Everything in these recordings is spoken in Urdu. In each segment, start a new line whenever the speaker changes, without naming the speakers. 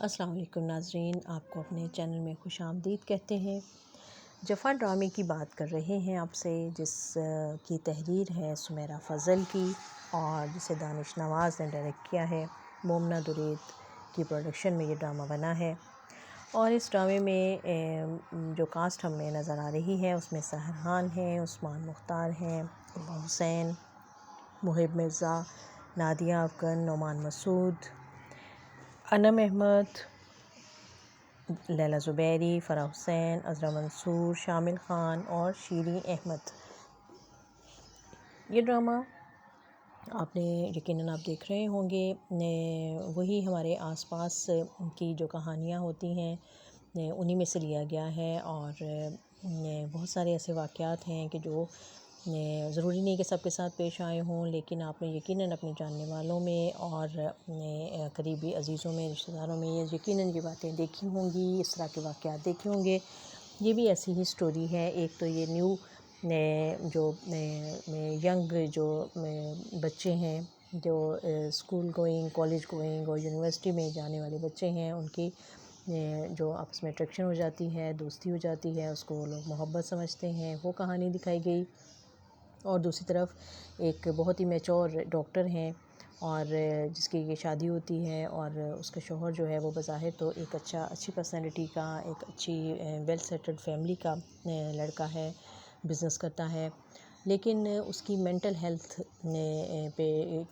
السلام علیکم ناظرین، آپ کو اپنے چینل میں خوش آمدید کہتے ہیں۔ جفا ڈرامے کی بات کر رہے ہیں آپ سے، جس کی تحریر ہے سمیرہ فضل کی اور جسے دانش نواز نے ڈائریکٹ کیا ہے۔ مومنہ درید کی پروڈکشن میں یہ ڈرامہ بنا ہے، اور اس ڈرامے میں جو کاسٹ ہمیں نظر آ رہی ہے اس میں سحر خان ہیں، عثمان مختار ہیں، عبا حسین، محب مرزا، نادیہ افغن، نعمان مسعود، انم احمد، لیلہ زبیری، فرح حسین، عذرا منصور، شامل خان اور شیریں احمد۔ یہ ڈرامہ یقیناً آپ دیکھ رہے ہوں گے، وہی ہمارے آس پاس کی جو کہانیاں ہوتی ہیں انہی میں سے لیا گیا ہے، اور بہت سارے ایسے واقعات ہیں کہ جو ضروری نہیں کہ سب کے ساتھ پیش آئے ہوں، لیکن آپ نے یقیناً اپنے جاننے والوں میں اور اپنے قریبی عزیزوں میں، رشتہ داروں میں یقیناً یہ باتیں دیکھی ہوں گی، اس طرح کے واقعات دیکھے ہوں گے۔ یہ بھی ایسی ہی سٹوری ہے۔ ایک تو یہ نیو جو ینگ جو بچے ہیں، جو اسکول گوئنگ، کالج گوئنگ اور یونیورسٹی میں جانے والے بچے ہیں، ان کی جو آپس میں اٹریکشن ہو جاتی ہے، دوستی ہو جاتی ہے، اس کو وہ لوگ محبت سمجھتے ہیں، وہ کہانی دکھائی گئی۔ اور دوسری طرف ایک بہت ہی میچور ڈاکٹر ہیں، اور جس کی یہ شادی ہوتی ہے، اور اس کا شوہر جو ہے وہ بظاہر تو ایک اچھی پرسنالٹی کا، ایک اچھی ویل سیٹلڈ فیملی کا لڑکا ہے، بزنس کرتا ہے، لیکن اس کی مینٹل ہیلتھ پہ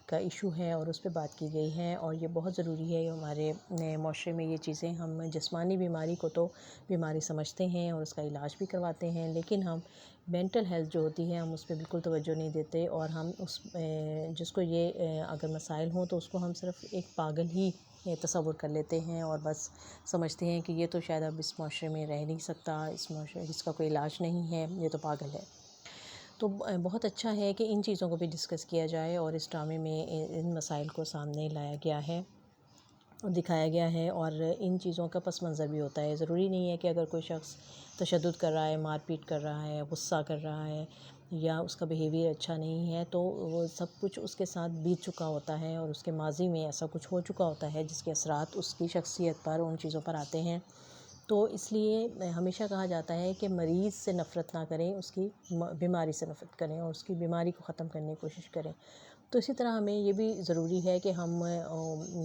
کا ایشو ہے، اور اس پہ بات کی گئی ہے۔ اور یہ بہت ضروری ہے، ہمارے معاشرے میں یہ چیزیں، ہم جسمانی بیماری کو تو بیماری سمجھتے ہیں اور اس کا علاج بھی کرواتے ہیں، لیکن ہم مینٹل ہیلتھ جو ہوتی ہے ہم اس پہ بالکل توجہ نہیں دیتے، اور ہم جس کو یہ اگر مسائل ہوں تو اس کو ہم صرف ایک پاگل ہی تصور کر لیتے ہیں، اور بس سمجھتے ہیں کہ یہ تو شاید اب اس معاشرے میں رہ نہیں سکتا، اس کا کوئی علاج نہیں ہے، یہ تو پاگل ہے۔ تو بہت اچھا ہے کہ ان چیزوں کو بھی ڈسکس کیا جائے، اور اس ڈرامے میں ان مسائل کو سامنے لایا گیا ہے اور دکھایا گیا ہے، اور ان چیزوں کا پس منظر بھی ہوتا ہے۔ ضروری نہیں ہے کہ اگر کوئی شخص تشدد کر رہا ہے، مار پیٹ کر رہا ہے، غصہ کر رہا ہے، یا اس کا بیہیویئر اچھا نہیں ہے، تو وہ سب کچھ اس کے ساتھ بیت چکا ہوتا ہے، اور اس کے ماضی میں ایسا کچھ ہو چکا ہوتا ہے جس کے اثرات اس کی شخصیت پر، ان چیزوں پر آتے ہیں۔ تو اس لیے ہمیشہ کہا جاتا ہے کہ مریض سے نفرت نہ کریں، اس کی بیماری سے نفرت کریں، اور اس کی بیماری کو ختم کرنے کی کوشش کریں۔ تو اسی طرح ہمیں یہ بھی ضروری ہے کہ ہم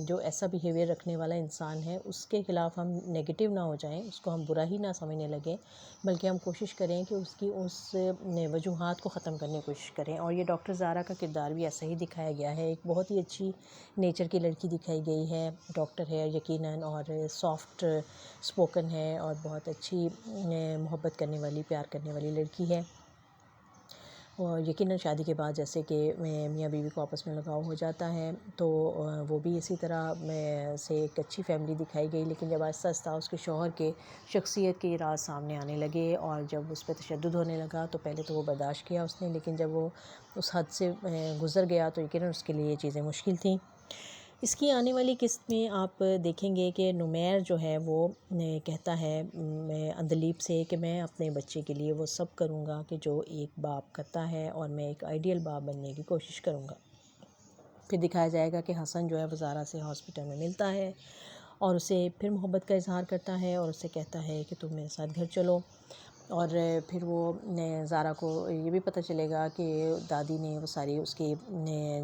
جو ایسا بیہیویئر رکھنے والا انسان ہے اس کے خلاف ہم نیگیٹو نہ ہو جائیں، اس کو ہم برا ہی نہ سمجھنے لگیں، بلکہ ہم کوشش کریں کہ اس کی اس وجوہات کو ختم کرنے کی کوشش کریں۔ اور یہ ڈاکٹر زارا کا کردار بھی ایسا ہی دکھایا گیا ہے۔ ایک بہت ہی اچھی نیچر کی لڑکی دکھائی گئی ہے، ڈاکٹر ہے یقیناً، اور سافٹ اسپوکن ہے، اور بہت اچھی محبت کرنے والی، پیار کرنے والی لڑکی ہے۔ اور یقیناً شادی کے بعد جیسے کہ میاں بیوی کو آپس میں لگاؤ ہو جاتا ہے، تو وہ بھی اسی طرح سے ایک اچھی فیملی دکھائی گئی، لیکن جب آہستہ آہستہ اس کے شوہر کے شخصیت کے راز سامنے آنے لگے، اور جب اس پہ تشدد ہونے لگا تو پہلے تو وہ برداشت کیا اس نے، لیکن جب وہ اس حد سے گزر گیا تو یقیناً اس کے لیے یہ چیزیں مشکل تھیں۔ اس کی آنے والی قسط میں آپ دیکھیں گے کہ نمیر جو ہے وہ کہتا ہے اندلیب سے کہ میں اپنے بچے کے لیے وہ سب کروں گا کہ جو ایک باپ کرتا ہے، اور میں ایک آئیڈیل باپ بننے کی کوشش کروں گا۔ پھر دکھایا جائے گا کہ حسن جو ہے وہ زارا سے ہاسپٹل میں ملتا ہے، اور اسے پھر محبت کا اظہار کرتا ہے، اور اسے کہتا ہے کہ تم میرے ساتھ گھر چلو۔ اور پھر وہ زارا کو یہ بھی پتہ چلے گا کہ دادی نے وہ ساری اس کی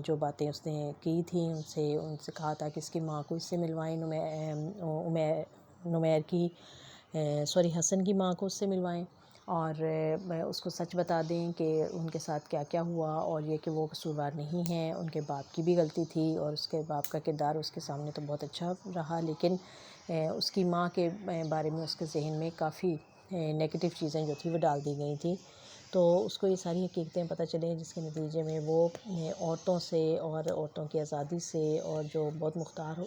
جو باتیں اس نے کی تھیں، ان سے کہا تھا کہ اس کی ماں کو اس سے ملوائیں، نمیر کی حسن کی ماں کو اس سے ملوائیں، اور اس کو سچ بتا دیں کہ ان کے ساتھ کیا کیا ہوا، اور یہ کہ وہ قصوروار نہیں ہیں، ان کے باپ کی بھی غلطی تھی، اور اس کے باپ کا کردار اس کے سامنے تو بہت اچھا رہا، لیکن اس کی ماں کے بارے میں اس کے ذہن میں کافی نیگیٹو چیزیں جو تھیں وہ ڈال دی گئی تھیں۔ تو اس کو یہ ساری حقیقتیں پتہ چلیں، جس کے نتیجے میں وہ عورتوں سے اور عورتوں کی آزادی سے، اور جو بہت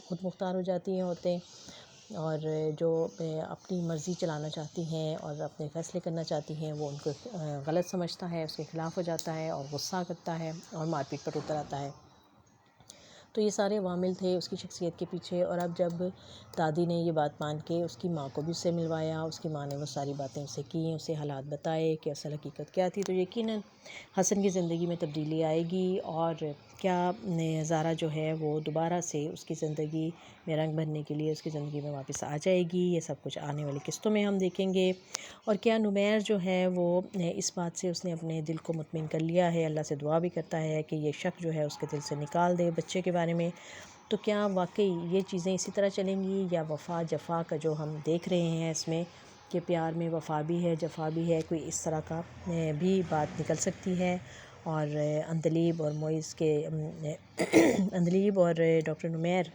خود مختار ہو جاتی ہیں عورتیں، اور جو اپنی مرضی چلانا چاہتی ہیں اور اپنے فیصلے کرنا چاہتی ہیں، وہ ان کو غلط سمجھتا ہے، اس کے خلاف ہو جاتا ہے، اور غصہ کرتا ہے، اور مار پیٹ پر اتر آتا ہے۔ تو یہ سارے عوامل تھے اس کی شخصیت کے پیچھے، اور اب جب دادی نے یہ بات مان کے اس کی ماں کو بھی اس سے ملوایا، اس کی ماں نے وہ ساری باتیں اسے کیں، اسے حالات بتائے کہ اصل حقیقت کیا تھی، تو یقیناً حسن کی زندگی میں تبدیلی آئے گی، اور کیا زارا جو ہے وہ دوبارہ سے اس کی زندگی میں رنگ بھرنے کے لیے اس کی زندگی میں واپس آ جائے گی، یہ سب کچھ آنے والی قسطوں میں ہم دیکھیں گے۔ اور کیا نمیر جو ہے وہ اس بات سے اس نے اپنے دل کو مطمئن کر لیا ہے، اللہ سے دعا بھی کرتا ہے کہ یہ شک جو ہے اس کے دل سے نکال دے بچے کے بارے میں، تو کیا واقعی یہ چیزیں اسی طرح چلیں گی، یا وفا جفا کا جو ہم دیکھ رہے ہیں اس میں کہ پیار میں وفا بھی ہے جفا بھی ہے، کوئی اس طرح کا بھی بات نکل سکتی ہے۔ اور عندلیب اور معز کے عندلیب اور ڈاکٹر نمیر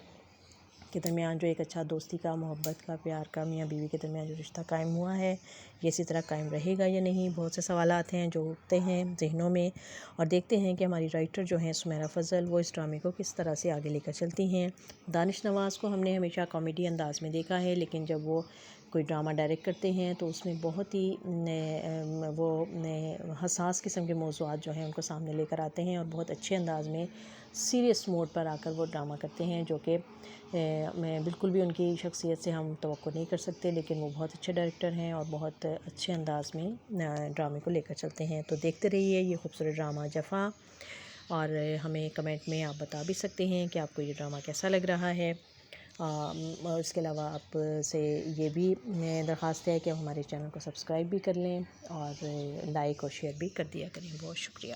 کے درمیان جو ایک اچھا دوستی کا، محبت کا، پیار کا، میاں بیوی کے درمیان جو رشتہ قائم ہوا ہے، یہ اسی طرح قائم رہے گا یا نہیں، بہت سے سوالات ہیں جو اٹھتے ہیں ذہنوں میں، اور دیکھتے ہیں کہ ہماری رائٹر جو ہیں سمیرہ فضل وہ اس ڈرامے کو کس طرح سے آگے لے کر چلتی ہیں۔ دانش نواز کو ہم نے ہمیشہ کامیڈی انداز میں دیکھا ہے، لیکن جب وہ کوئی ڈرامہ ڈائریکٹ کرتے ہیں تو اس میں بہت ہی وہ حساس قسم کے موضوعات جو ہیں ان کو سامنے لے کر آتے ہیں، اور بہت اچھے انداز میں سیریس موڈ پر آ کر وہ ڈرامہ کرتے ہیں، جو کہ میں بالکل بھی ان کی شخصیت سے ہم توقع نہیں کر سکتے، لیکن وہ بہت اچھے ڈائریکٹر ہیں اور بہت اچھے انداز میں ڈرامے کو لے کر چلتے ہیں۔ تو دیکھتے رہیے یہ خوبصورت ڈرامہ جفا، اور ہمیں کمنٹ میں آپ بتا بھی سکتے ہیں کہ آپ کو یہ ڈرامہ کیسا لگ رہا ہے۔ اور اس کے علاوہ آپ سے یہ بھی درخواست ہے کہ ہمارے چینل کو سبسکرائب بھی کر لیں، اور لائک اور شیئر بھی کر دیا کریں۔ بہت شکریہ۔